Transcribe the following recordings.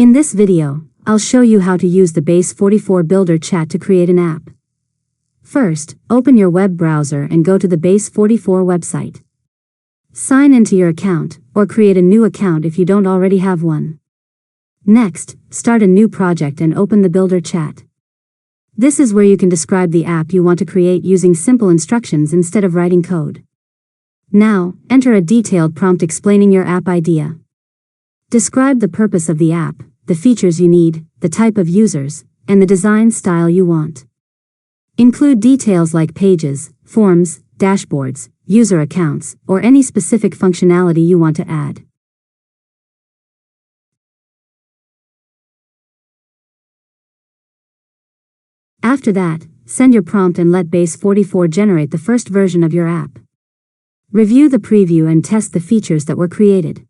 In this video, I'll show you how to use the Base44 Builder Chat to create an app. First, open your web browser and go to the Base44 website. Sign into your account, or create a new account if you don't already have one. Next, start a new project and open the Builder Chat. This is where you can describe the app you want to create using simple instructions instead of writing code. Now, enter a detailed prompt explaining your app idea. Describe the purpose of the app, the features you need, the type of users, and the design style you want. Include details like pages, forms, dashboards, user accounts, or any specific functionality you want to add. After that, send your prompt and let Base44 generate the first version of your app. Review the preview and test the features that were created.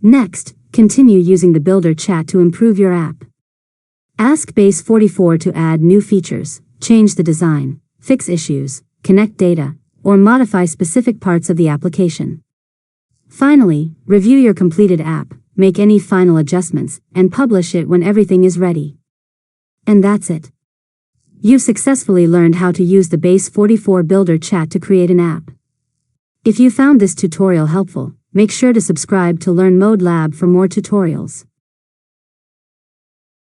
Next, continue using the Builder Chat to improve your app. Ask Base44 to add new features, change the design, fix issues, connect data, or modify specific parts of the application. Finally, review your completed app, make any final adjustments, and publish it when everything is ready. And that's it. You've successfully learned how to use the Base44 Builder Chat to create an app. If you found this tutorial helpful, make sure to subscribe to Learn Mode Lab for more tutorials.